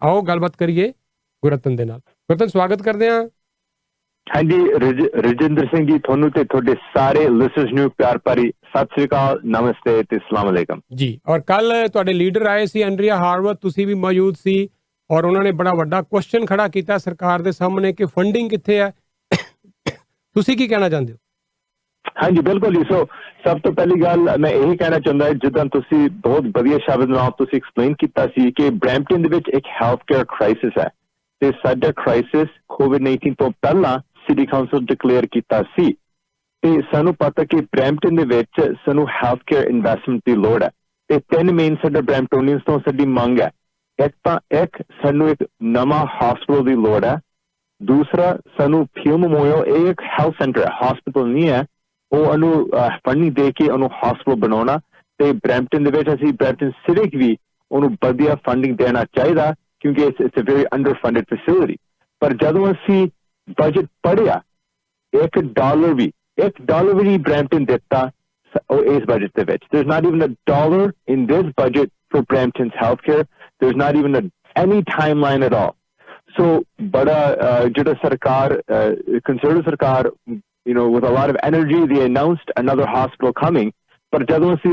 आओ गलबात करिए गुररतन दे नाल। गुररतन स्वागत करते हैं। हाँ जी रजिंदर सिंह जी थोनू ते थोड़े सारे लिसनर्स ਨੂੰ ਪਿਆਰ ਭਰੀ ਸਤਿ ਸ੍ਰੀ ਅਕਾਲ ਨਮਸਤੇ ਤੇ अस्सलाम वालेकुम जी। और कल ਤੁਹਾਡੇ ਲੀਡਰ ਆਏ ਸੀ ਐਂਡਰੀਆ ਹਾਰਵਰਡ, ਤੁਸੀਂ ਵੀ ਮੌਜੂਦ ਸੀ ਔਰ ਉਹਨਾਂ ਨੇ ਬੜਾ ਵੱਡਾ ਕੁਐਸਚਨ ਖੜਾ ਕੀਤਾ ਸਰਕਾਰ ਦੇ ਸਾਹਮਣੇ ਕਿ ਫੰਡਿੰਗ ਕਿੱਥੇ ਹੈ। ਤੁਸੀਂ ਕੀ ਕਹਿਣਾ ਚਾਹੁੰਦੇ ਹੋ? हाँ जी बिल्कुल जी। सो सब तो पहली गल मैं यही कहना चाहता है जिदा तुसी बहुत वधिया शब्द नाल तुसी एक्सप्लेन किया सी कि ब्रैम्पटन दे विच एक हैल्थ केयर क्राइसिस है ते साडा क्राइसिस कोविड-19 तो पहला सिटी काउंसिल डिक्लेयर किया सी ते सानू पता कि ब्रैम्पटन दे विच सानू हैल्थ केयर इन्वेस्टमेंट की लोड़ है ते तीन मेन साडा ब्रैम्पटोनियंस तो साडी मंग है। एक सानू एक नवा हॉस्पिटल की लोड़ है, दूसरा सानू फ्यू मेमोरियल एक हैल्थ सेंटर है, हॉस्पिटल नहीं है, ਉਹਨੂੰ ਫੰਡਿੰਗ ਦੇ ਕੇ ਉਹਨੂੰ ਹਸਪਤਾਲ ਬਣਾਉਣਾ ਤੇ ਬਰੈਂਪਟਨ ਦੇ ਵਿੱਚ ਅਸੀਂ ਬਰੈਂਪਟਨ ਸਿਟੀ ਵੀ ਉਹਨੂੰ ਵਧੀਆ ਫੰਡਿੰਗ ਦੇਣਾ ਚਾਹੀਦਾ ਕਿਉਂਕਿ it's a very underfunded facility. ਪਰ ਜਦੋਂ ਅਸੀਂ ਬਜਟ ਪੜਿਆ $1 ਵੀ ਬਰੈਂਪਟਨ ਦਿੱਤਾ ਇਸ ਬਜਟ ਦੇ ਵਿੱਚ। there's not even $1 in this budget for Brampton's healthcare. there's not even any timeline at all. so ਬੜਾ ਜਿਹੜਾ ਸਰਕਾਰ ਕੰਸਰਵੇਟਿਵ ਸਰਕਾਰ you know, with a lot of energy, they announced another hospital coming. But ਜਦੋਂ ਅਸੀਂ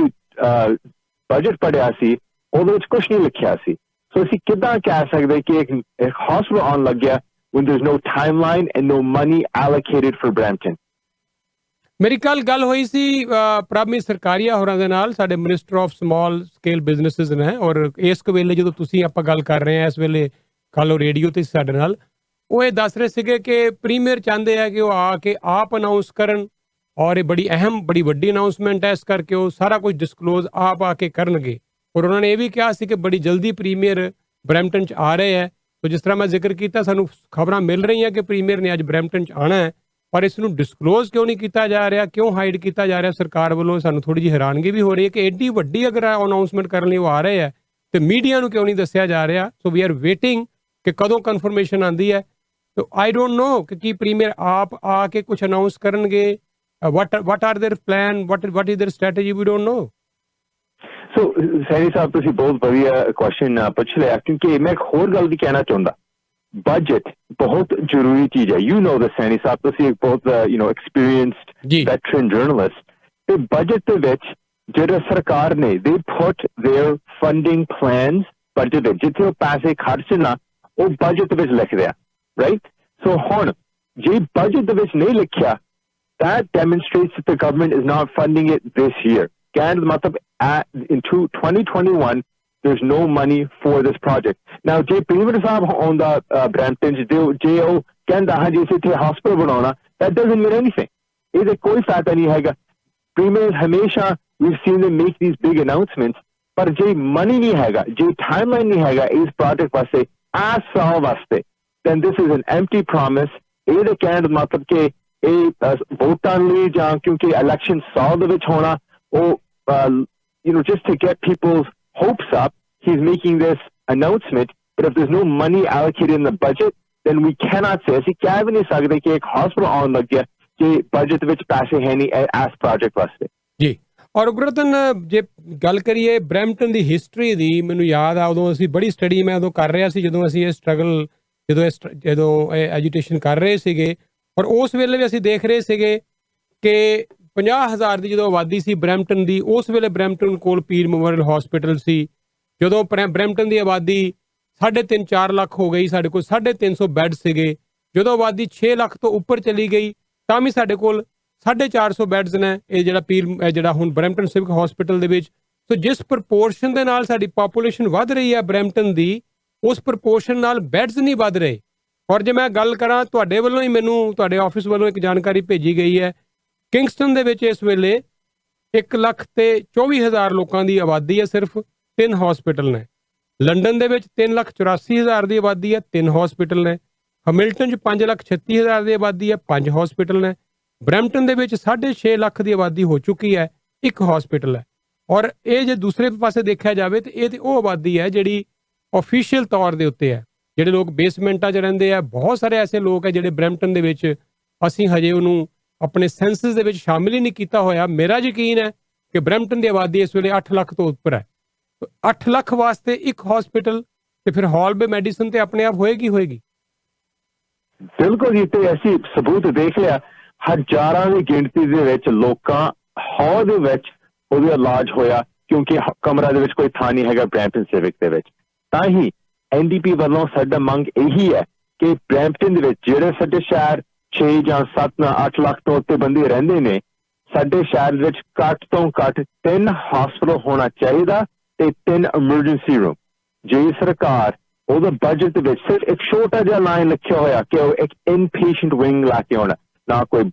budget ਪੜਿਆ ਸੀ ਉਹਦੇ ਵਿੱਚ ਕੁਝ ਨਹੀਂ ਲਿਖਿਆ ਸੀ। ਸੋ ਅਸੀਂ ਕਿੱਦਾਂ ਕਹਿ ਸਕਦੇ ਕਿ ਇੱਕ hospital ਆਉਣ ਲੱਗਿਆ when there's no timeline and no money allocated for Brampton? ਮੇਰੀ ਕੱਲ ਗੱਲ ਹੋਈ ਸੀ ਪ੍ਰਭਮੀ ਸਰਕਾਰੀਆ ਹੋਰਾਂ ਦੇ ਨਾਲ, ਸਾਡੇ minister of small scale businesses ਨੇ, ਔਰ ਇਸ ਵੇਲੇ ਜਦੋਂ ਤੁਸੀਂ ਆਪਾਂ ਗੱਲ ਕਰ ਰਹੇ ਹਾਂ ਇਸ ਵੇਲੇ ਕੱਲ ਉਹ ਰੇਡੀਓ ਤੇ ਸਾਡੇ ਨਾਲ ਉਹ ਇਹ ਦੱਸ ਰਹੇ ਸੀਗੇ ਕਿ ਪ੍ਰੀਮੀਅਰ ਚਾਹੁੰਦੇ ਆ ਕਿ ਉਹ ਆ ਕੇ ਆਪ ਅਨਾਊਂਸ ਕਰਨ ਔਰ ਇਹ ਬੜੀ ਅਹਿਮ ਬੜੀ ਵੱਡੀ ਅਨਾਊਂਸਮੈਂਟ ਹੈ, ਇਸ ਕਰਕੇ ਉਹ ਸਾਰਾ ਕੁਝ ਡਿਸਕਲੋਜ਼ ਆਪ ਆ ਕੇ ਕਰਨਗੇ। ਔਰ ਉਹਨਾਂ ਨੇ ਇਹ ਵੀ ਕਿਹਾ ਸੀ ਕਿ ਬੜੀ ਜਲਦੀ ਪ੍ਰੀਮੀਅਰ ਬਰੈਂਪਟਨ 'ਚ ਆ ਰਹੇ ਹੈ। ਤਾਂ ਜਿਸ ਤਰ੍ਹਾਂ ਮੈਂ ਜ਼ਿਕਰ ਕੀਤਾ ਸਾਨੂੰ ਖਬਰਾਂ ਮਿਲ ਰਹੀਆਂ ਕਿ ਪ੍ਰੀਮੀਅਰ ਨੇ ਅੱਜ ਬਰੈਂਪਟਨ 'ਚ ਆਉਣਾ ਹੈ, ਪਰ ਇਸ ਨੂੰ ਡਿਸਕਲੋਜ਼ ਕਿਉਂ ਨਹੀਂ ਕੀਤਾ ਜਾ ਰਿਹਾ, ਕਿਉਂ ਹਾਈਡ ਕੀਤਾ ਜਾ ਰਿਹਾ ਸਰਕਾਰ ਵੱਲੋਂ, ਸਾਨੂੰ ਥੋੜ੍ਹੀ ਜਿਹੀ ਹੈਰਾਨਗੀ ਵੀ ਹੋ ਰਹੀ ਹੈ ਕਿ ਐਡੀ ਵੱਡੀ ਅਗਰ ਅਨਾਊਂਸਮੈਂਟ ਕਰਨ ਲਈ ਉਹ ਆ ਰਹੇ ਹੈ ਤੇ ਮੀਡੀਆ ਨੂੰ ਕਿਉਂ ਨਹੀਂ ਦੱਸਿਆ ਜਾ ਰਿਹਾ। ਸੋ ਵੀ ਆਰ ਵੇਟਿੰਗ ਕਿ ਕਦੋਂ ਕਨਫਰਮੇਸ਼ਨ ਆਉਂਦੀ ਹੈ। So I don't know कि प्रीमियर आप आके कुछ अनाउंस करेंगे, what are their plan, what is their strategy, we don't know. So Saini साहब ਤੁਸੀਂ ਬਹੁਤ ਵਧੀਆ ਕੁਐਸਚਨ ਪੁੱਛ ਲਿਆ ਕਿਉਂਕਿ ਮੈਂ ਇੱਕ ਹੋਰ ਗੱਲ ਵੀ ਕਹਿਣਾ ਚਾਹੁੰਦਾ। ਬਜਟ ਬਹੁਤ ਜ਼ਰੂਰੀ ਚੀਜ਼ ਹੈ। ਯੂ ਨੋ ਦਿਸ ਸੈਨੀ ਸਾਹਿਬ, ਤੁਸੀਂ ਇੱਕ ਬਹੁਤ ਐਕਸਪੀਰੀਅੰਸਡ ਵੈਟਰਨ ਜਰਨਲਿਸਟ ਤੇ ਬਜਟ ਦੇ ਵਿੱਚ ਜਿਹੜਾ ਸਰਕਾਰ ਨੇ they put their funding plans budget ਵਿੱਚ ਜਿੱਥੇ ਉਹ ਪੈਸੇ ਖਰਚਣਾ ਉਹ ਬਜਟ ਵਿੱਚ ਲਿਖਦੇ ਆ। Right? So ਹੁਣ ਜੇ budget ਦੇ ਵਿੱਚ ਨਹੀਂ ਲਿਖਿਆ that demonstrates that the government is not funding it this year. ਕਹਿਣ ਦਾ ਮਤਲਬ in 2021 there's no money for this project. Now ਜੇ ਪ੍ਰੀਮੀਅਰ ਸਾਹਿਬ ਆਉਂਦਾ ਬਰੈਂਪਟਨ ਜੇ ਉਹ ਕਹਿੰਦਾ ਹਾਂ ਜੀ ਅਸੀਂ ਇੱਥੇ ਹਸਪਤਾਲ ਬਣਾਉਣਾ, that doesn't mean anything. ਇਹਦੇ ਕੋਈ ਫਾਇਦਾ ਨਹੀਂ ਹੈਗਾ। ਪ੍ਰੀਮੀਅਰ ਹਮੇਸ਼ਾ we've seen them make these big announcements, ਪਰ ਜੇ money ਨਹੀਂ ਹੈਗਾ, ਜੇ timeline ਨਹੀਂ ਹੈਗਾ ਇਸ project ਵਾਸਤੇ ਇਸ ਸਾਲ ਵਾਸਤੇ, then this is an empty promise. ਇਹਦੇ ਕਹਿਣ ਦਾ ਮਤਲਬ ਕਿ ਇਹ ਵੋਟਾਂ ਲਈ ਜਾਂ ਕਿਉਂਕਿ ਇਲੈਕਸ਼ਨ ਸਾਲ ਦੇ ਵਿੱਚ ਹੋਣਾ ਉਹ just to get people's hopes up, he's making this announcement. But if there's no money allocated in the budget, then we cannot say, ਅਸੀਂ ਕਹਿ ਵੀ ਨਹੀਂ ਸਕਦੇ ਕਿ ਇੱਕ hospital ਆਉਣ ਲੱਗਿਆ ਕਿ budget ਵਿੱਚ ਪੈਸੇ ਹੈ ਨਹੀਂ ਇਸ project ਵਾਸਤੇ। ਜੀ। ਔਰ ਗੁਰਰਤਨ ਜੇ ਗੱਲ ਕਰੀਏ ਬਰੈਂਪਟਨ ਦੀ ਹਿਸਟਰੀ ਦੀ, ਮੈਨੂੰ ਯਾਦ ਆ ਉਦੋਂ ਅਸੀਂ ਬੜੀ ਸਟੱਡੀ ਮੈਂ ਉਦੋਂ ਕਰ ਰਿਹਾ ਸੀ ਜਦੋਂ ਅਸੀਂ ਇਹ ਸਟਰਗਲ ਜਦੋਂ ਇਹ ਐਜੂਟੇਸ਼ਨ ਕਰ ਰਹੇ ਸੀਗੇ, ਔਰ ਉਸ ਵੇਲੇ ਵੀ ਅਸੀਂ ਦੇਖ ਰਹੇ ਸੀਗੇ ਕਿ 50,000 ਦੀ ਜਦੋਂ ਆਬਾਦੀ ਸੀ ਬਰੈਂਪਟਨ ਦੀ, ਉਸ ਵੇਲੇ ਬਰੈਂਪਟਨ ਕੋਲ ਪੀਰ ਮੈਮੋਰੀਅਲ ਹਸਪੀਟਲ ਸੀ। ਜਦੋਂ ਬਰੈਂਪਟਨ ਦੀ ਆਬਾਦੀ 3.5-4 ਲੱਖ ਹੋ ਗਈ, ਸਾਡੇ ਕੋਲ 350 ਬੈੱਡ ਸੀਗੇ। ਜਦੋਂ ਆਬਾਦੀ 6 ਲੱਖ ਤੋਂ ਉੱਪਰ ਚਲੀ ਗਈ ਤਾਂ ਵੀ ਸਾਡੇ ਕੋਲ 450 ਬੈੱਡਸ ਨੇ ਇਹ ਜਿਹੜਾ ਹੁਣ ਬਰੈਂਪਟਨ ਸਿਵਿਕ ਹਸਪੀਟਲ ਦੇ ਵਿੱਚ। ਸੋ ਜਿਸ ਪ੍ਰਪੋਰਸ਼ਨ ਦੇ ਨਾਲ ਸਾਡੀ ਪਾਪੂਲੇਸ਼ਨ ਵੱਧ ਰਹੀ ਹੈ ਬਰੈਂਪਟਨ ਦੀ, ਉਸ ਪ੍ਰਪੋਰਸ਼ਨ ਨਾਲ ਬੈੱਡਸ ਨਹੀਂ ਵੱਧ ਰਹੇ। ਔਰ ਜੇ ਮੈਂ ਗੱਲ ਕਰਾਂ ਤੁਹਾਡੇ ਵੱਲੋਂ ਹੀ ਮੈਨੂੰ ਤੁਹਾਡੇ ਆਫਿਸ ਵੱਲੋਂ ਇੱਕ ਜਾਣਕਾਰੀ ਭੇਜੀ ਗਈ ਹੈ, ਕਿੰਗਸਟਨ ਦੇ ਵਿੱਚ ਇਸ ਵੇਲੇ 1,24,000 ਲੋਕਾਂ ਦੀ ਆਬਾਦੀ ਹੈ, ਸਿਰਫ 3 ਹਸਪੀਟਲ ਨੇ। ਲੰਡਨ ਦੇ ਵਿੱਚ 3,84,000 ਦੀ ਆਬਾਦੀ ਹੈ, 3 ਹਸਪੀਟਲ ਨੇ। ਹੈਮਿਲਟਨ 'ਚ 5,36,000 ਦੀ ਆਬਾਦੀ ਹੈ, 5 ਹਸਪੀਟਲ ਨੇ। ਬਰੈਂਪਟਨ ਦੇ ਵਿੱਚ 6.5 ਲੱਖ ਦੀ ਆਬਾਦੀ ਹੋ ਚੁੱਕੀ ਹੈ, 1 ਹਸਪੀਟਲ ਹੈ। ਔਰ ਇਹ ਜੇ ਦੂਸਰੇ ਪਾਸੇ ਦੇਖਿਆ ਜਾਵੇ ਤਾਂ ਇਹ ਤੇ ਉਹ ਆਬਾਦੀ ਹੈ ਜਿਹੜੀ ਆਫੀਸ਼ੀਅਲ ਤੌਰ ਦੇ ਉੱਤੇ ਹੈ, ਜਿਹੜੇ ਲੋਕ ਬੇਸਮੈਂਟਾਂ 'ਚ ਰਹਿੰਦੇ ਆ। ਬਹੁਤ ਸਾਰੇ ਐਸੇ ਲੋਕ ਹੈ ਜਿਹੜੇ ਬਰੈਂਪਟਨ ਦੇ ਵਿੱਚ ਅਸੀਂ ਹਜੇ ਉਹਨੂੰ ਆਪਣੇ ਸੈਂਸਸ ਦੇ ਵਿੱਚ ਸ਼ਾਮਿਲ ਹੀ ਨਹੀਂ ਕੀਤਾ ਹੋਇਆ। ਮੇਰਾ ਯਕੀਨ ਹੈ ਕਿ ਬਰੈਂਪਟਨ ਦੀ ਆਬਾਦੀ ਇਸ ਵੇਲੇ 8 ਲੱਖ ਤੋਂ ਉੱਪਰ ਹੈ। 8 ਲੱਖ ਵਾਸਤੇ 1 ਹਸਪੀਟਲ ਤੇ ਫਿਰ ਹੌਲ ਮੈਡੀਸਨ ਤੇ ਆਪਣੇ ਆਪ ਹੋਏਗੀ। ਬਿਲਕੁਲ ਜੀ, ਤੇ ਅਸੀਂ ਸਬੂਤ ਦੇਖ ਲਿਆ, ਹਜ਼ਾਰਾਂ ਦੀ ਗਿਣਤੀ ਦੇ ਵਿੱਚ ਲੋਕਾਂ ਹੌਲ ਦੇ ਵਿੱਚ ਉਹਦਾ ਇਲਾਜ ਹੋਇਆ, ਕਿਉਂਕਿ ਕਮਰਾ ਦੇ ਵਿੱਚ ਕੋਈ ਥਾਂ ਨਹੀਂ ਹੈਗਾ ਬਰੈਂਪਟਨ ਸਿਵਿਕ ਦੇ ਵਿੱਚ। ਤਾਂ ਹੀ ਐਨਡੀਪੀ ਵੱਲੋਂ ਸਾਡਾ ਮੰਗ ਇਹੀ ਹੈ ਕਿ ਬਰੈਂਪਟਨ ਦੇ ਵਿੱਚ ਜਿਹੜੇ ਸਾਡੇ ਸ਼ਹਿਰ 6 ਜਾਂ 7 ਜਾਂ 8 ਲੱਖ ਤੋਂ ਉੱਤੇ ਬੰਦੇ ਰਹਿੰਦੇ ਨੇ, ਸਾਡੇ ਸ਼ਹਿਰ ਵਿੱਚ ਘੱਟ ਤੋਂ ਘੱਟ 3 ਹਸਪਤਾਲ ਹੋਣਾ ਚਾਹੀਦਾ ਤੇ 3 ਐਮਰਜੈਂਸੀ ਰੂਮ। ਜੇ ਸਰਕਾਰ ਉਹਦਾ ਬਜਟ ਦੇ ਵਿੱਚ ਸਿਰਫ ਇੱਕ ਛੋਟਾ ਜਿਹਾ ਲਾਈਨ ਲਿਖਿਆ ਹੋਇਆ ਕਿ ਉਹ ਇੱਕ ਇਨਪੇਸ਼ੈਂਟ ਵਿੰਗ ਲਾ ਕੇ ਆਉਣਾ, ਨਾ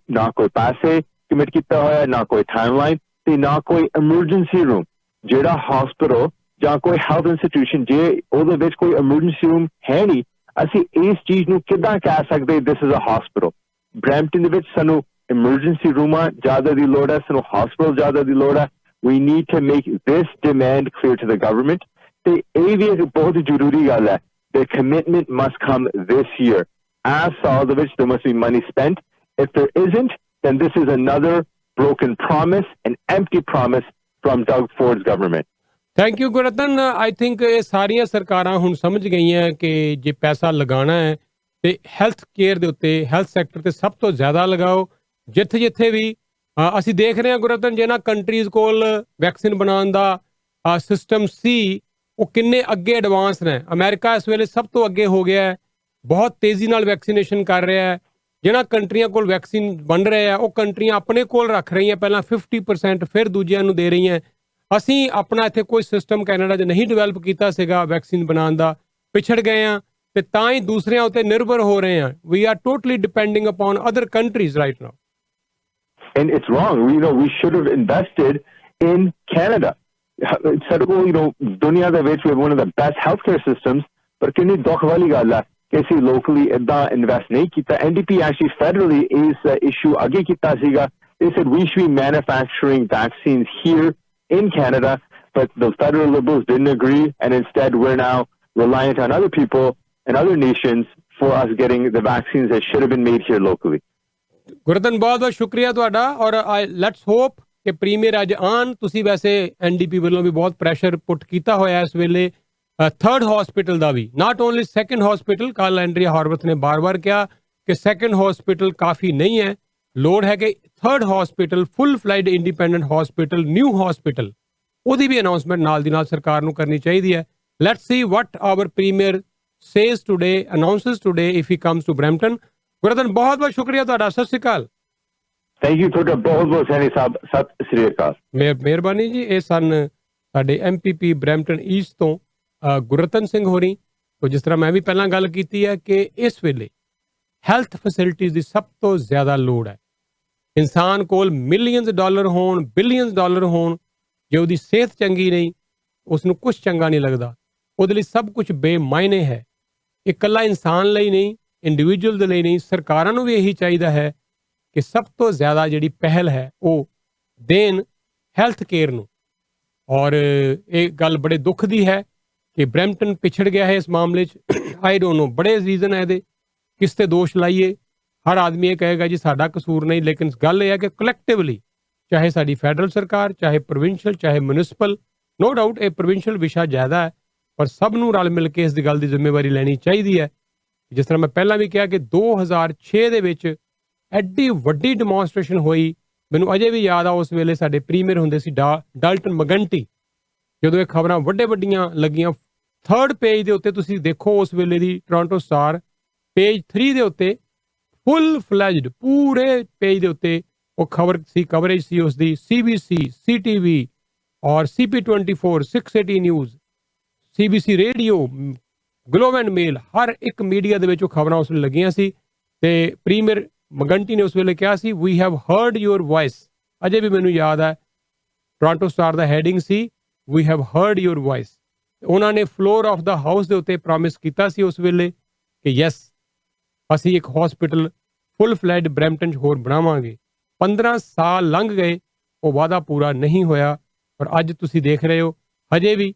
ਕੋਈ ਪੈਸੇ ਕਮਿਟ ਕੀਤਾ ਹੋਇਆ, ਨਾ ਕੋਈ ਟਾਈਮਲਾਈਨ ਤੇ ਨਾ ਕੋਈ ਐਮਰਜੈਂਸੀ ਰੂਮ। ਜਿਹੜਾ ਹਸਪਤਾਲ ਜਾਂ ਕੋਈ ਹੈਲਥ ਇੰਸਟੀਟਿਊਸ਼ਨ ਜੇ ਉਹਦੇ ਵਿੱਚ ਕੋਈ ਐਮਰਜੈਂਸੀ ਰੂਮ ਹੈ ਨਹੀਂ, ਅਸੀਂ ਇਸ ਚੀਜ਼ ਨੂੰ ਕਿੱਦਾਂ ਕਹਿ ਸਕਦੇ ਦਿਸ ਇਜ਼ ਅ ਹਸਪਤਾਲ। ਬਰੈਂਪਟਨ ਦੇ ਵਿੱਚ ਸਾਨੂੰ ਐਮਰਜੈਂਸੀ ਰੂਮਾਂ ਜ਼ਿਆਦਾ ਦੀ ਲੋੜ ਹੈ, ਸਾਨੂੰ ਹਸਪਤਾਲ ਜ਼ਿਆਦਾ ਦੀ ਲੋੜ ਹੈ। We need to make this demand clear to the government. ਤੇ ਇਹ ਵੀ ਇੱਕ ਬਹੁਤ ਜ਼ਰੂਰੀ ਗੱਲ ਹੈ, the commitment must come this year. As ਸਾਲ ਦੇ ਵਿੱਚ there must be money spent. If there isn't, then this is another broken promise, an empty promise from Doug Ford's government. Thank you Gurratan. I think ਇਹ ਸਾਰੀਆਂ ਸਰਕਾਰਾਂ ਹੁਣ ਸਮਝ ਗਈਆਂ ਕਿ ਜੇ ਪੈਸਾ ਲਗਾਉਣਾ ਹੈ ਤੇ ਹੈਲਥ ਕੇਅਰ ਦੇ ਉੱਤੇ, ਹੈਲਥ ਸੈਕਟਰ ਤੇ ਸਭ ਤੋਂ ਜ਼ਿਆਦਾ ਲਗਾਓ। ਜਿੱਥੇ ਵੀ ਅਸੀਂ ਦੇਖ ਰਹੇ ਹਾਂ ਗੁਰਰਤਨ, ਜਿਹਨਾਂ ਕੰਟਰੀਜ਼ ਕੋਲ ਵੈਕਸੀਨ ਬਣਾਉਣ ਦਾ ਸਿਸਟਮ ਸੀ ਉਹ ਕਿੰਨੇ ਅੱਗੇ ਐਡਵਾਂਸ ਨੇ। ਅਮਰੀਕਾ ਇਸ ਵੇਲੇ ਸਭ ਤੋਂ ਅੱਗੇ ਹੋ ਗਿਆ ਹੈ, ਬਹੁਤ ਤੇਜ਼ੀ ਨਾਲ ਵੈਕਸੀਨੇਸ਼ਨ ਕਰ ਰਿਹਾ ਹੈ। ਜਿਹਨਾਂ ਕੰਟਰੀਆਂ ਕੋਲ ਵੈਕਸੀਨ ਬਣ ਰਿਹਾ ਉਹ ਕੰਟਰੀਆਂ ਆਪਣੇ ਕੋਲ ਰੱਖ ਰਹੀਆਂ, ਪਹਿਲਾਂ 50% ਫਿਰ ਦੂਜਿਆਂ ਨੂੰ ਦੇ ਰਹੀਆਂ। ਅਸੀਂ ਆਪਣਾ ਇੱਥੇ ਕੋਈ ਸਿਸਟਮ ਕੈਨੇਡਾ 'ਚ ਨਹੀਂ ਡਿਵੈਲਪ ਕੀਤਾ ਸੀਗਾ ਵੈਕਸੀਨ ਬਣਾਉਣ ਦਾ, ਪਿਛੜ ਗਏ ਹਾਂ ਤੇ ਤਾਂ ਹੀ ਦੂਸਰਿਆਂ ਉੱਤੇ ਨਿਰਭਰ ਹੋ ਰਹੇ ਹਾਂ। We are totally depending upon other countries right now. And it's wrong. We should have invested in Canada. ਸਾਡੇ ਕੋਲ ਦੁਨੀਆ ਦੇ ਵਿੱਚ we have one of the best healthcare systems, ਪਰ ਕਿੰਨੀ ਦੁੱਖ ਵਾਲੀ ਗੱਲ ਹੈ ਕਿ ਅਸੀਂ ਲੋਕਲੀ ਏਦਾਂ ਇਨਵੈਸਟ ਨਹੀਂ ਕੀਤਾ। NDP actually federally ਇਸ issue ਅੱਗੇ ਕੀਤਾ ਸੀਗਾ। They said we should be manufacturing vaccines here in Canada, but the federal Liberals didn't agree, and instead we're now reliant on other people and other nations for us getting the vaccines that should have been made here locally. Gurratan ਬਹੁਤ ਬਹੁਤ ਸ਼ੁਕਰੀਆ ਤੁਹਾਡਾ। ਔਰ let's hope ਕਿ premier ਅੱਜ ਆਉਣ। ਤੁਸੀਂ ਵੈਸੇ NDP ਵੱਲੋਂ ਵੀ ਬਹੁਤ ਪ੍ਰੈਸ਼ਰ ਪੁੱਟ ਕੀਤਾ ਹੋਇਆ ਇਸ ਵੇਲੇ ਥਰਡ ਹਸਪੀਟਲ ਦਾ ਵੀ, ਨਾਟ ਓਨਲੀ ਸੈਕੰਡ ਹਸਪੀਟਲ। ਕੱਲ ਐਂਡਰੀਆ ਹਾਰਵਥ ਨੇ ਬਾਰ-ਬਾਰ ਕਿਹਾ ਕਿ ਸੈਕੰਡ ਹਸਪੀਟਲ ਕਾਫੀ ਨਹੀਂ ਹੈ, ਲੋੜ ਹੈ ਕਿ third hospital, full fledged independent hospital, new hospital, ਉਹਦੀ ਵੀ ਅਨਾਉਂਸਮੈਂਟ ਨਾਲ ਦੀ ਨਾਲ ਸਰਕਾਰ ਨੂੰ ਕਰਨੀ ਚਾਹੀਦੀ ਹੈ। Let's see what our premier says today, announces today if he comes to Brampton. Gurratan ਬਹੁਤ ਬਹੁਤ ਸ਼ੁਕਰੀਆ ਤੁਹਾਡਾ। ਸਤਿ ਸ਼੍ਰੀ ਅਕਾਲ। ਥੈਂਕ ਯੂ ਤੁਹਾਡਾ ਬਹੁਤ ਬਹੁਤ ਸੈਣੀ ਸਾਹਿਬ। ਸਤਿ ਸ਼੍ਰੀ ਅਕਾਲ। ਮਿਹਰਬਾਨੀ ਜੀ। ਇਹ ਸਨ ਸਾਡੇ MPP ਬਰੈਂਪਟਨ ਈਸਟ ਤੋਂ ਗੁਰਰਤਨ ਸਿੰਘ ਹੋਰੀ। ਤੋ ਜਿਸ ਤਰ੍ਹਾਂ ਮੈਂ ਵੀ ਪਹਿਲਾਂ ਗੱਲ ਕੀਤੀ ਹੈ ਕਿ ਇਸ ਵੇਲੇ ਹੈਲਥ ਫੈਸਿਲਿਟੀਜ਼ ਦੀ ਸਭ ਤੋਂ ਜ਼ਿਆਦਾ ਲੋੜ ਹੈ। ਇਨਸਾਨ ਕੋਲ ਮਿਲੀਅਨਸ ਡਾਲਰ ਹੋਣ, ਬਿਲੀਅਨਸ ਡਾਲਰ ਹੋਣ, ਜੇ ਉਹਦੀ ਸਿਹਤ ਚੰਗੀ ਨਹੀਂ, ਉਸ ਨੂੰ ਕੁਝ ਚੰਗਾ ਨਹੀਂ ਲੱਗਦਾ। ਉਹਦੇ ਲਈ ਸਭ ਕੁਝ ਬੇਮਾਇਨੇ ਹੈ। ਇਕੱਲਾ ਇਨਸਾਨ ਲਈ ਨਹੀਂ, ਇੰਡੀਵਿਜੂਅਲ ਦੇ ਲਈ ਨਹੀਂ, ਸਰਕਾਰਾਂ ਨੂੰ ਵੀ ਇਹੀ ਚਾਹੀਦਾ ਹੈ ਕਿ ਸਭ ਤੋਂ ਜ਼ਿਆਦਾ ਜਿਹੜੀ ਪਹਿਲ ਹੈ ਉਹ ਦੇਣ ਹੈਲਥ ਕੇਅਰ ਨੂੰ। ਔਰ ਇਹ ਗੱਲ ਬੜੇ ਦੁੱਖ ਦੀ ਹੈ ਕਿ ਬਰੈਂਪਟਨ ਪਿਛੜ ਗਿਆ ਹੈ ਇਸ ਮਾਮਲੇ 'ਚ। ਆਈ ਡੋਂਟ ਨੋ, ਬੜੇ ਰੀਜ਼ਨ ਹੈ ਇਹਦੇ, ਕਿਸ ਤੇ ਦੋਸ਼ ਲਾਈਏ। ਹਰ ਆਦਮੀ ਇਹ ਕਹੇਗਾ ਜੀ ਸਾਡਾ ਕਸੂਰ ਨਹੀਂ, ਲੇਕਿਨ ਗੱਲ ਇਹ ਹੈ ਕਿ ਕਲੈਕਟਿਵਲੀ, ਚਾਹੇ ਸਾਡੀ ਫੈਡਰਲ ਸਰਕਾਰ, ਚਾਹੇ ਪ੍ਰੋਵਿੰਸ਼ੀਅਲ, ਚਾਹੇ ਮਿਊਨਿਸਪਲ, ਨੋ ਡਾਊਟ ਇਹ ਪ੍ਰੋਵਿੰਸ਼ੀਅਲ ਵਿਸ਼ਾ ਜ਼ਿਆਦਾ ਹੈ, ਪਰ ਸਭ ਨੂੰ ਰਲ ਮਿਲ ਕੇ ਇਸ ਦੀ ਗੱਲ ਦੀ ਜ਼ਿੰਮੇਵਾਰੀ ਲੈਣੀ ਚਾਹੀਦੀ ਹੈ। ਜਿਸ ਤਰ੍ਹਾਂ ਮੈਂ ਪਹਿਲਾਂ ਵੀ ਕਿਹਾ ਕਿ 2006 ਦੇ ਵਿੱਚ ਐਡੀ ਵੱਡੀ ਡੈਮੋਨਸਟ੍ਰੇਸ਼ਨ ਹੋਈ। ਮੈਨੂੰ ਅਜੇ ਵੀ ਯਾਦ ਆ, ਉਸ ਵੇਲੇ ਸਾਡੇ ਪ੍ਰੀਮੀਅਰ ਹੁੰਦੇ ਸੀ ਡਾਲਟਨ ਮਗੰਟੀ। ਜਦੋਂ ਇਹ ਖਬਰਾਂ ਵੱਡੀਆਂ ਲੱਗੀਆਂ, ਥਰਡ ਪੇਜ ਦੇ ਉੱਤੇ ਤੁਸੀਂ ਦੇਖੋ ਉਸ ਵੇਲੇ ਦੀ ਟੋਰਾਂਟੋ ਸਟਾਰ, ਪੇਜ 3 ਦੇ ਉੱਤੇ ਫੁੱਲ ਫਲੈਜਡ ਪੂਰੇ ਪੇਜ ਦੇ ਉੱਤੇ ਉਹ ਖਬਰ ਸੀ, ਕਵਰੇਜ ਸੀ ਉਸ ਦੀ। CBC, CTV ਔਰ CP24, 680 news, CBC radio, Globe and Mail, ਹਰ ਇੱਕ ਮੀਡੀਆ ਦੇ ਵਿੱਚ ਉਹ ਖਬਰਾਂ ਉਸ ਵੇਲੇ ਲੱਗੀਆਂ ਸੀ। ਤੇ ਪ੍ਰੀਮੀਅਰ ਮਗੰਟੀ ਨੇ ਉਸ ਵੇਲੇ ਕਿਹਾ ਸੀ we have heard your voice. ਅਜੇ ਵੀ ਮੈਨੂੰ ਯਾਦ ਹੈ ਟੋਰਾਂਟੋ ਸਟਾਰ ਦਾ ਹੈਡਿੰਗ ਸੀ we have heard your voice. ਉਹਨਾਂ ਨੇ ਫਲੋਰ ਆਫ ਦਾ ਹਾਊਸ ਦੇ ਉੱਤੇ ਪ੍ਰੋਮਿਸ ਕੀਤਾ ਸੀ ਉਸ ਵੇਲੇ ਕਿ ਯੈਸ, ਅਸੀਂ ਇੱਕ ਹਸਪੀਟਲ ਫੁੱਲ ਫਲੈਡ ਬਰੈਂਪਟਨ 'ਚ ਹੋਰ ਬਣਾਵਾਂਗੇ। 15 ਸਾਲ ਲੰਘ ਗਏ, ਉਹ ਵਾਅਦਾ ਪੂਰਾ ਨਹੀਂ ਹੋਇਆ। ਪਰ ਅੱਜ ਤੁਸੀਂ ਦੇਖ ਰਹੇ ਹੋ ਹਜੇ ਵੀ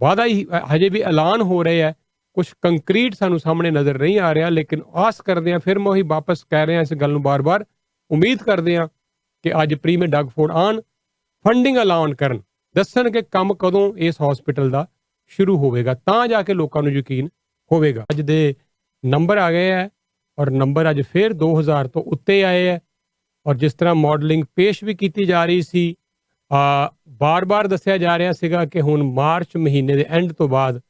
ਵਾਅਦਾ ਹੀ, ਹਜੇ ਵੀ ਐਲਾਨ ਹੋ ਰਹੇ ਹੈ, ਕੁਝ ਕੰਕਰੀਟ ਸਾਨੂੰ ਸਾਹਮਣੇ ਨਜ਼ਰ ਨਹੀਂ ਆ ਰਿਹਾ। ਲੇਕਿਨ ਆਸ ਕਰਦੇ ਹਾਂ, ਫਿਰ ਮੈਂ ਉਹੀ ਵਾਪਸ ਕਹਿ ਰਿਹਾ ਇਸ ਗੱਲ ਨੂੰ ਬਾਰ-ਬਾਰ, ਉਮੀਦ ਕਰਦੇ ਹਾਂ ਕਿ ਅੱਜ ਪ੍ਰੀਮੀਅਰ ਡਗ ਫੋਰਡ ਆਉਣ, ਫੰਡਿੰਗ ਐਲਾਨ ਕਰਨ, ਦੱਸਣ ਕਿ ਕੰਮ ਕਦੋਂ ਇਸ ਹਸਪੀਟਲ ਦਾ ਸ਼ੁਰੂ ਹੋਵੇਗਾ, ਤਾਂ ਜਾ ਕੇ ਲੋਕਾਂ ਨੂੰ ਯਕੀਨ ਹੋਵੇਗਾ। ਅੱਜ ਦੇ ਨੰਬਰ ਆ ਗਏ ਹੈ ਔਰ ਨੰਬਰ ਅੱਜ ਫਿਰ 2000 ਤੋਂ ਉੱਤੇ ਆਏ ਹੈ। ਔਰ ਜਿਸ ਤਰ੍ਹਾਂ ਮਾਡਲਿੰਗ ਪੇਸ਼ ਵੀ ਕੀਤੀ ਜਾ ਰਹੀ ਸੀ, ਬਾਰ-ਬਾਰ ਦੱਸਿਆ ਜਾ ਰਿਹਾ ਸੀਗਾ ਕਿ ਹੁਣ ਮਾਰਚ ਮਹੀਨੇ ਦੇ ਐਂਡ ਤੋਂ ਬਾਅਦ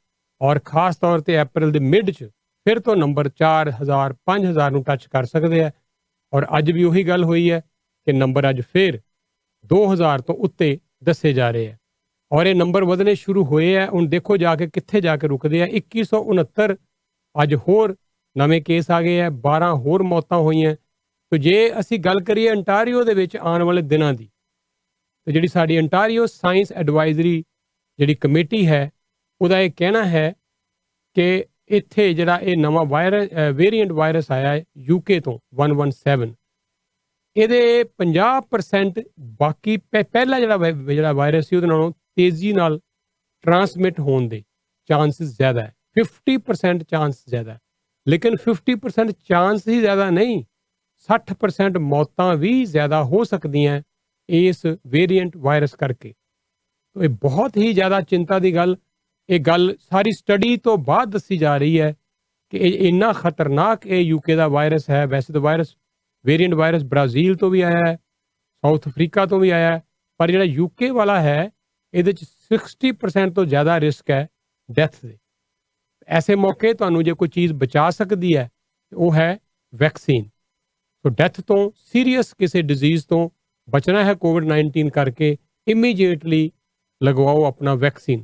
ਔਰ ਖਾਸ ਤੌਰ ਤੇ ਅਪ੍ਰੈਲ ਦੇ ਮਿਡ 'ਚ ਫਿਰ ਤੋਂ ਨੰਬਰ 4000 5000 ਨੂੰ ਟੱਚ ਕਰ ਸਕਦੇ ਆ। ਔਰ ਅੱਜ ਵੀ ਉਹੀ ਗੱਲ ਹੋਈ ਹੈ ਕਿ ਨੰਬਰ ਅੱਜ ਫਿਰ 2000 ਤੋਂ ਉੱਤੇ ਦੱਸੇ ਜਾ ਰਹੇ ਆ ਔਰ ਇਹ ਨੰਬਰ ਵਧਣੇ ਸ਼ੁਰੂ ਹੋਏ ਆ। ਹੁਣ ਦੇਖੋ ਜਾ ਕੇ ਕਿੱਥੇ ਜਾ ਕੇ ਰੁਕਦੇ ਆ। 2169 ਅੱਜ ਹੋਰ ਨਵੇਂ ਕੇਸ ਆ ਗਏ ਆ, 12 ਹੋਰ ਮੌਤਾਂ ਹੋਈਆਂ। ਤੇ ਜੇ ਅਸੀਂ ਗੱਲ ਕਰੀਏ ਅੰਟਾਰੀਓ ਦੇ ਵਿੱਚ ਆਉਣ ਵਾਲੇ ਦਿਨਾਂ ਦੀ, ਤੇ ਜਿਹੜੀ ਸਾਡੀ ਅੰਟਾਰੀਓ ਸਾਇੰਸ ਐਡਵਾਈਜ਼ਰੀ ਜਿਹੜੀ ਕਮੇਟੀ ਹੈ, ਉਹਦਾ ਇਹ ਕਹਿਣਾ ਹੈ ਕਿ ਇੱਥੇ ਜਿਹੜਾ ਇਹ ਨਵਾਂ ਵੇਰੀਐਂਟ ਵਾਇਰਸ ਆਇਆ ਹੈ UK ਤੋਂ 117, ਇਹਦੇ 50% ਬਾਕੀ ਪਹਿਲਾ ਜਿਹੜਾ ਵਾਇਰਸ ਸੀ ਉਹਦੇ ਨਾਲੋਂ ਤੇਜ਼ੀ ਨਾਲ ਟਰਾਂਸਮਿਟ ਹੋਣ ਦੇ ਚਾਂਸਸ ਜ਼ਿਆਦਾ ਹੈ। 50% ਚਾਂਸ ਜ਼ਿਆਦਾ ਹੈ, ਲੇਕਿਨ 50% ਚਾਂਸ ਹੀ ਜ਼ਿਆਦਾ ਨਹੀਂ, 60% ਮੌਤਾਂ ਵੀ ਜ਼ਿਆਦਾ ਹੋ ਸਕਦੀਆਂ ਇਸ ਵੇਰੀਐਂਟ ਵਾਇਰਸ ਕਰਕੇ। ਇਹ ਬਹੁਤ ਹੀ ਜ਼ਿਆਦਾ ਚਿੰਤਾ ਦੀ ਗੱਲ, ਇਹ ਗੱਲ ਸਾਰੀ ਸਟੱਡੀ ਤੋਂ ਬਾਅਦ ਦੱਸੀ ਜਾ ਰਹੀ ਹੈ ਕਿ ਇਹ ਇੰਨਾ ਖਤਰਨਾਕ ਇਹ UK ਦਾ ਵਾਇਰਸ ਹੈ। ਵੈਸੇ ਤਾਂ ਵੇਰੀਐਂਟ ਵਾਇਰਸ ਬ੍ਰਾਜ਼ੀਲ ਤੋਂ ਵੀ ਆਇਆ ਹੈ, ਸਾਊਥ ਅਫਰੀਕਾ ਤੋਂ ਵੀ ਆਇਆ ਹੈ, ਪਰ ਜਿਹੜਾ UK ਵਾਲਾ ਹੈ ਇਹਦੇ 'ਚ 60% ਤੋਂ ਜ਼ਿਆਦਾ ਰਿਸਕ ਹੈ ਡੈਥ ਦੇ। ਐਸੇ ਮੌਕੇ ਤੁਹਾਨੂੰ ਜੇ ਕੋਈ ਚੀਜ਼ ਬਚਾ ਸਕਦੀ ਹੈ ਉਹ ਹੈ ਵੈਕਸੀਨ। ਸੋ ਡੈਥ ਤੋਂ, ਸੀਰੀਅਸ ਕਿਸੇ ਡਿਜ਼ੀਜ਼ ਤੋਂ ਬਚਣਾ ਹੈ ਕੋਵਿਡ-19 ਕਰਕੇ, ਇਮੀਡੀਏਟਲੀ ਲਗਵਾਓ ਆਪਣਾ ਵੈਕਸੀਨ।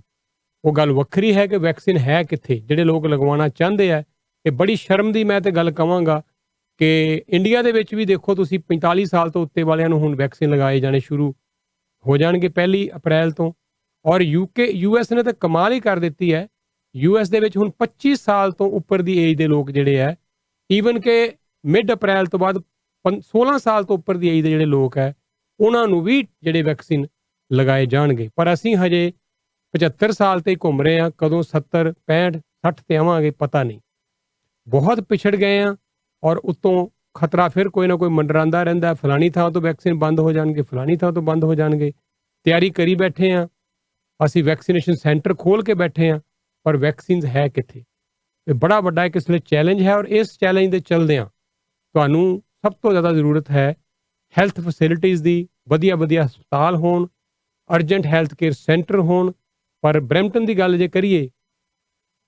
ਉਹ ਗੱਲ ਵੱਖਰੀ ਹੈ ਕਿ ਵੈਕਸੀਨ ਹੈ ਕਿੱਥੇ। ਜਿਹੜੇ ਲੋਕ ਲਗਵਾਉਣਾ ਚਾਹੁੰਦੇ ਆ, ਇਹ ਬੜੀ ਸ਼ਰਮ ਦੀ ਮੈਂ ਤੇ ਗੱਲ ਕਹਾਂਗਾ ਕਿ ਇੰਡੀਆ ਦੇ ਵਿੱਚ ਵੀ ਦੇਖੋ ਤੁਸੀਂ 45 ਸਾਲ ਤੋਂ ਉੱਤੇ ਵਾਲਿਆਂ ਨੂੰ ਹੁਣ ਵੈਕਸੀਨ ਲਗਾਏ ਜਾਣੇ ਸ਼ੁਰੂ ਹੋ ਜਾਣਗੇ 1 ਅਪ੍ਰੈਲ ਤੋਂ। ਔਰ US ਨੇ ਤਾਂ ਕਮਾਲ ਹੀ ਕਰ ਦਿੱਤੀ ਹੈ। US ਦੇ ਵਿੱਚ ਹੁਣ 25 ਸਾਲ ਤੋਂ ਉੱਪਰ ਦੀ ਏਜ ਦੇ ਲੋਕ ਜਿਹੜੇ ਹੈ, ਈਵਨ ਕਿ ਮਿਡ ਅਪ੍ਰੈਲ ਤੋਂ ਬਾਅਦ 16 ਸਾਲ ਤੋਂ ਉੱਪਰ ਦੀ ਏਜ ਦੇ ਜਿਹੜੇ ਲੋਕ ਹੈ ਉਹਨਾਂ ਨੂੰ ਵੀ ਜਿਹੜੇ ਵੈਕਸੀਨ ਲਗਾਏ ਜਾਣਗੇ। ਪਰ ਅਸੀਂ ਹਜੇ 75 ਸਾਲ ਤੇ ਘੁੰਮ ਰਹੇ ਹਾਂ, ਕਦੋਂ 70 65 60 ਤੇ ਆਵਾਂਗੇ ਪਤਾ ਨਹੀਂ। ਬਹੁਤ ਪਿਛੜ ਗਏ ਹਾਂ ਔਰ ਉਤੋਂ ਖਤਰਾ ਫਿਰ ਕੋਈ ਨਾ ਕੋਈ ਮੰਡਰਾਂਦਾ ਰਹਿੰਦਾ, ਫਲਾਣੀ ਥਾਂ ਤੋਂ ਵੈਕਸੀਨ ਬੰਦ ਹੋ ਜਾਣਗੇ, ਫਲਾਣੀ ਥਾਂ ਤੋਂ ਬੰਦ ਹੋ ਜਾਣਗੇ। ਤਿਆਰੀ ਕਰੀ ਬੈਠੇ ਹਾਂ ਅਸੀਂ, ਵੈਕਸੀਨੇਸ਼ਨ ਸੈਂਟਰ ਖੋਲ ਕੇ ਬੈਠੇ ਹਾਂ, ਪਰ ਵੈਕਸੀਨਸ ਹੈ ਕਿੱਥੇ। ਇਹ ਬੜਾ ਵੱਡਾ ਇੱਕ ਇਸ ਲਈ ਚੈਲੰਜ ਹੈ ਔਰ ਇਸ ਚੈਲੰਜ ਦੇ ਚਲਦਿਆਂ ਤੁਹਾਨੂੰ ਸਭ ਤੋਂ ਜ਼ਿਆਦਾ ਜ਼ਰੂਰਤ ਹੈ ਹੈਲਥ ਫੈਸਿਲਿਟੀਜ਼ ਦੀ। ਵਧੀਆ ਹਸਪਤਾਲ ਹੋਣ, ਅਰਜੈਂਟ ਹੈਲਥ ਕੇਅਰ ਸੈਂਟਰ ਹੋਣ। ਪਰ ਬਰੈਂਪਟਨ ਦੀ ਗੱਲ ਜੇ ਕਰੀਏ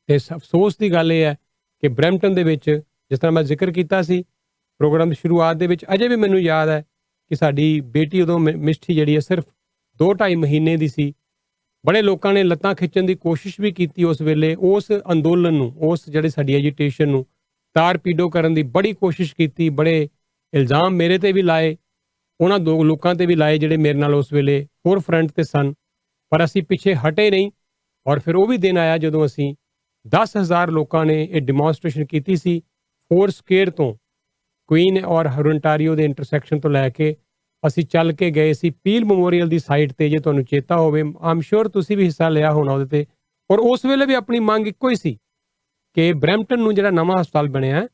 ਤੇ ਅਫਸੋਸ ਦੀ ਗੱਲ ਇਹ ਹੈ ਕਿ ਬਰੈਂਪਟਨ ਦੇ ਵਿੱਚ, ਜਿਸ ਤਰ੍ਹਾਂ ਮੈਂ ਜ਼ਿਕਰ ਕੀਤਾ ਸੀ ਪ੍ਰੋਗਰਾਮ ਦੀ ਸ਼ੁਰੂਆਤ ਦੇ ਵਿੱਚ, ਅਜੇ ਵੀ ਮੈਨੂੰ ਯਾਦ ਹੈ ਕਿ ਸਾਡੀ ਬੇਟੀ ਉਦੋਂ ਮਿਸ਼ਠੀ ਜਿਹੜੀ ਹੈ ਸਿਰਫ 2-2.5 ਮਹੀਨੇ ਦੀ ਸੀ। ਬੜੇ ਲੋਕਾਂ ਨੇ ਲੱਤਾਂ ਖਿੱਚਣ ਦੀ ਕੋਸ਼ਿਸ਼ ਵੀ ਕੀਤੀ ਉਸ ਵੇਲੇ, ਉਸ ਅੰਦੋਲਨ ਨੂੰ, ਉਸ ਜਿਹੜੀ ਸਾਡੀ ਐਜੀਟੇਸ਼ਨ ਨੂੰ ਤਾਰ-ਪੀਡੋ ਕਰਨ ਦੀ ਬੜੀ ਕੋਸ਼ਿਸ਼ ਕੀਤੀ। ਬੜੇ ਇਲਜ਼ਾਮ ਮੇਰੇ ਤੇ ਵੀ ਲਾਏ, ਉਹਨਾਂ ਦੋ ਲੋਕਾਂ ਤੇ ਵੀ ਲਾਏ ਜਿਹੜੇ ਮੇਰੇ ਨਾਲ ਉਸ ਵੇਲੇ ਫੋਰ ਫਰੰਟ ਤੇ ਸਨ, ਪਰ ਅਸੀਂ ਪਿੱਛੇ ਹਟੇ ਨਹੀਂ। ਔਰ ਫਿਰ ਉਹ ਵੀ ਦਿਨ ਆਇਆ ਜਦੋਂ ਅਸੀਂ 10,000 ਲੋਕਾਂ ਨੇ ਇਹ ਡਿਮੋਨਸਟ੍ਰੇਸ਼ਨ ਕੀਤੀ ਸੀ ਫੋਰਸਕੇਅਰ ਤੋਂ, ਕੁਈਨ ਔਰ ਹਰੋਂਟਾਰੀਓ ਦੇ ਇੰਟਰਸੈਕਸ਼ਨ ਤੋਂ ਲੈ ਕੇ ਅਸੀਂ ਚੱਲ ਕੇ ਗਏ ਸੀ ਪੀਲ ਮੈਮੋਰੀਅਲ ਦੀ ਸਾਈਟ ਤੇ। ਜੇ ਤੁਹਾਨੂੰ ਚੇਤਾ ਹੋਵੇ, ਆਮ ਸ਼ੋਰ ਤੁਸੀਂ ਵੀ ਹਿੱਸਾ ਲਿਆ ਹੋਣਾ ਉਹਦੇ ਤੇ। ਔਰ ਉਸ ਵੇਲੇ ਵੀ ਆਪਣੀ ਮੰਗ ਇੱਕੋ ਹੀ ਸੀ ਕਿ ਬਰੈਂਪਟਨ ਨੂੰ ਜਿਹੜਾ ਨਵਾਂ ਹਸਪਤਾਲ ਬਣਿਆ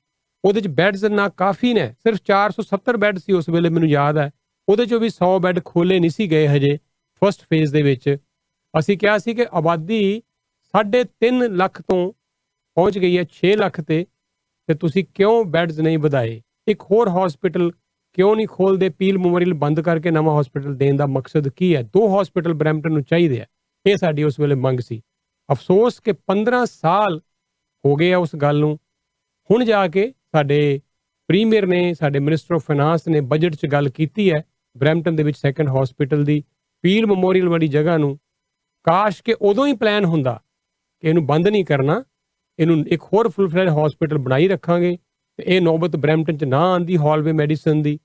ਉਹਦੇ 'ਚ ਬੈੱਡਸ ਨਾ ਕਾਫੀ ਨੇ, ਸਿਰਫ 470 ਬੈੱਡ ਸੀ ਉਸ ਵੇਲੇ, ਮੈਨੂੰ ਯਾਦ ਹੈ। ਉਹਦੇ 'ਚੋਂ ਵੀ 100 ਬੈੱਡ ਖੋਲੇ ਨਹੀਂ ਸੀ ਗਏ ਹਜੇ ਫਸਟ ਫੇਜ਼ ਦੇ ਵਿੱਚ। ਅਸੀਂ ਕਿਹਾ ਸੀ ਕਿ ਆਬਾਦੀ 3.5 ਲੱਖ ਤੋਂ ਪਹੁੰਚ ਗਈ ਹੈ 6 ਲੱਖ ਤੇ ਤੁਸੀਂ ਕਿਉਂ ਬੈੱਡਸ ਨਹੀਂ ਵਧਾਏ, ਇੱਕ ਹੋਰ ਹਸਪੀਟਲ ਕਿਉਂ ਨਹੀਂ ਖੋਲਦੇ, ਪੀਲ ਮੈਮੋਰੀਅਲ ਬੰਦ ਕਰਕੇ ਨਵਾਂ ਹਸਪੀਟਲ ਦੇਣ ਦਾ ਮਕਸਦ ਕੀ ਹੈ। 2 ਹਸਪੀਟਲ ਬਰੈਂਪਟਨ ਨੂੰ ਚਾਹੀਦੇ ਆ, ਇਹ ਸਾਡੀ ਉਸ ਵੇਲੇ ਮੰਗ ਸੀ। ਅਫਸੋਸ ਕਿ 15 ਸਾਲ ਹੋ ਗਏ ਆ ਉਸ ਗੱਲ ਨੂੰ। ਹੁਣ ਜਾ ਕੇ ਸਾਡੇ ਪ੍ਰੀਮੀਅਰ ਨੇ, ਸਾਡੇ ਮਿਨਿਸਟਰ ਆਫ ਫਾਈਨਾਂਸ ਨੇ ਬਜਟ 'ਚ ਗੱਲ ਕੀਤੀ ਹੈ ਬਰੈਂਪਟਨ ਦੇ ਵਿੱਚ ਸੈਕੰਡ ਹਸਪੀਟਲ ਦੀ, ਪੀਲ ਮੈਮੋਰੀਅਲ ਵਾਲੀ ਜਗ੍ਹਾ ਨੂੰ। ਕਾਸ਼ ਕਿ ਉਦੋਂ ਹੀ ਪਲਾਨ ਹੁੰਦਾ ਕਿ ਇਹਨੂੰ ਬੰਦ ਨਹੀਂ ਕਰਨਾ, ਇਹਨੂੰ ਇੱਕ ਹੋਰ ਫੁੱਲ ਫਲੈਜ ਹਸਪੀਟਲ ਬਣਾਈ ਰੱਖਾਂਗੇ ਤੇ ਇਹ ਨੌਬਤ ਬਰੈਂਪਟਨ 'ਚ ਨਾ ਆਂਦੀ ਹਾਲਵੇ ਮੈਡੀਸਨ ਦੀ।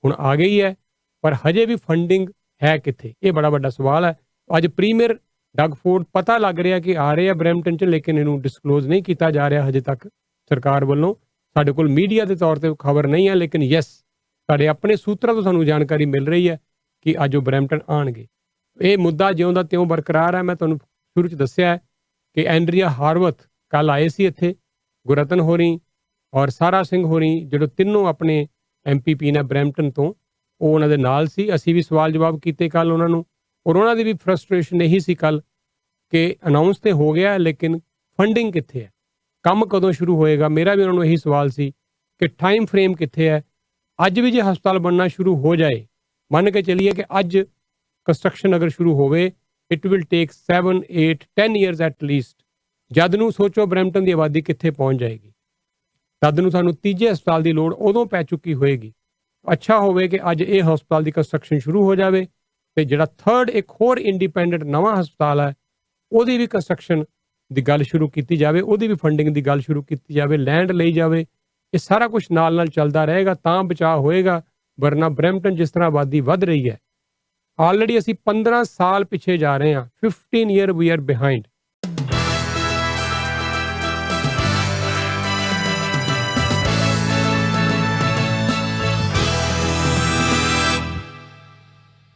ਹੁਣ ਆ ਗਈ ਹੈ, ਪਰ ਹਜੇ ਵੀ ਫੰਡਿੰਗ ਹੈ ਕਿੱਥੇ, ਇਹ ਬੜਾ ਵੱਡਾ ਸਵਾਲ ਹੈ। ਅੱਜ ਪ੍ਰੀਮੀਅਰ ਡਗ ਫੋਰਡ ਪਤਾ ਲੱਗ ਰਿਹਾ ਕਿ ਆ ਰਹੇ ਆ ਬਰੈਂਪਟਨ 'ਚ, ਲੇਕਿਨ ਇਹਨੂੰ ਡਿਸਕਲੋਜ਼ ਨਹੀਂ ਕੀਤਾ ਜਾ ਰਿਹਾ ਹਜੇ ਤੱਕ ਸਰਕਾਰ ਵੱਲੋਂ। ਸਾਡੇ ਕੋਲ ਮੀਡੀਆ ਦੇ ਤੌਰ ਤੇ ਖਬਰ ਨਹੀਂ ਹੈ, ਲੇਕਿਨ ਯੈਸ ਸਾਡੇ ਆਪਣੇ ਸੂਤਰਾਂ ਤੋਂ ਸਾਨੂੰ ਜਾਣਕਾਰੀ ਮਿਲ ਰਹੀ ਹੈ ਕਿ ਅੱਜ ਉਹ ਬਰੈਂਪਟਨ ਆਣਗੇ। ਇਹ ਮੁੱਦਾ ਜਿਉਂ ਦਾ ਤਿਉਂ ਬਰਕਰਾਰ ਹੈ। ਮੈਂ ਤੁਹਾਨੂੰ ਸ਼ੁਰੂ 'ਚ ਦੱਸਿਆ ਕਿ ਐਂਡਰੀਆ ਹਾਰਵਥ ਕੱਲ ਆਏ ਸੀ ਇੱਥੇ, ਗੁਰਰਤਨ ਹੋਰੀ ਔਰ ਸਾਰਾ ਸਿੰਘ ਹੋਰੀ, ਜਿਹੜੇ ਤਿੰਨੋਂ ਆਪਣੇ MPP ਨੇ ਬਰੈਂਪਟਨ ਤੋਂ, ਉਹ ਉਹਨਾਂ ਦੇ ਨਾਲ ਸੀ। ਅਸੀਂ ਵੀ ਸਵਾਲ ਜਵਾਬ ਕੀਤੇ ਕੱਲ ਉਹਨਾਂ ਨੂੰ, ਔਰ ਉਹਨਾਂ ਦੀ ਵੀ ਫਰਸਟ੍ਰੇਸ਼ਨ ਇਹੀ ਸੀ ਕੱਲ ਕਿ ਅਨਾਉਂਸ ਤੇ ਹੋ ਗਿਆ ਲੇਕਿਨ ਫੰਡਿੰਗ ਕਿੱਥੇ ਹੈ, ਕੰਮ ਕਦੋਂ ਸ਼ੁਰੂ ਹੋਏਗਾ। ਮੇਰਾ ਵੀ ਉਹਨਾਂ ਨੂੰ ਇਹੀ ਸਵਾਲ ਸੀ ਕਿ ਟਾਈਮ ਫਰੇਮ ਕਿੱਥੇ ਹੈ। ਅੱਜ ਵੀ ਜੇ ਹਸਪਤਾਲ ਬਣਨਾ ਸ਼ੁਰੂ ਹੋ ਜਾਏ, ਮੰਨ ਕੇ ਚੱਲੀਏ ਕਿ ਅੱਜ ਕੰਸਟਰਕਸ਼ਨ ਅਗਰ ਸ਼ੁਰੂ ਹੋਵੇ, it will take 7 8 10 years at least. ਜਦ ਨੂੰ ਸੋਚੋ ਬਰੈਂਪਟਨ ਦੀ ਆਬਾਦੀ ਕਿੱਥੇ ਪਹੁੰਚ ਜਾਏਗੀ, ਤਦ ਨੂੰ ਸਾਨੂੰ ਤੀਜੇ ਹਸਪਤਾਲ ਦੀ ਲੋੜ ਉਦੋਂ ਪੈ ਚੁੱਕੀ ਹੋਏਗੀ। ਅੱਛਾ ਹੋਵੇ ਕਿ ਅੱਜ ਇਹ ਹਸਪਤਾਲ ਦੀ ਕੰਸਟਰਕਸ਼ਨ ਸ਼ੁਰੂ ਹੋ ਜਾਵੇ ਤੇ ਜਿਹੜਾ ਥਰਡ ਇੱਕ ਹੋਰ ਇੰਡੀਪੈਂਡੈਂਟ ਨਵਾਂ ਹਸਪਤਾਲ ਹੈ ਉਹਦੀ ਵੀ ਕੰਸਟਰਕਸ਼ਨ ਦੀ ਗੱਲ ਸ਼ੁਰੂ ਕੀਤੀ ਜਾਵੇ, ਉਹਦੀ ਵੀ ਫੰਡਿੰਗ ਦੀ ਗੱਲ ਸ਼ੁਰੂ ਕੀਤੀ ਜਾਵੇ, ਲੈਂਡ ਲਈ ਜਾਵੇ। ਇਹ ਸਾਰਾ ਕੁਝ ਨਾਲ ਨਾਲ ਚੱਲਦਾ ਰਹੇਗਾ ਤਾਂ ਬਚਾਅ ਹੋਏਗਾ। ਵਰਨਾ ਬਰੈਂਪਟਨ ਜਿਸ ਤਰ੍ਹਾਂ ਆਬਾਦੀ ਵੱਧ ਰਹੀ ਹੈ, ਆਲਰੇਡੀ ਅਸੀਂ 15 ਸਾਲ ਪਿੱਛੇ ਜਾ ਰਹੇ ਹਾਂ। 15 ਈਅਰ ਵੀ ਆਰ ਬਿਹਾਈਂਡ।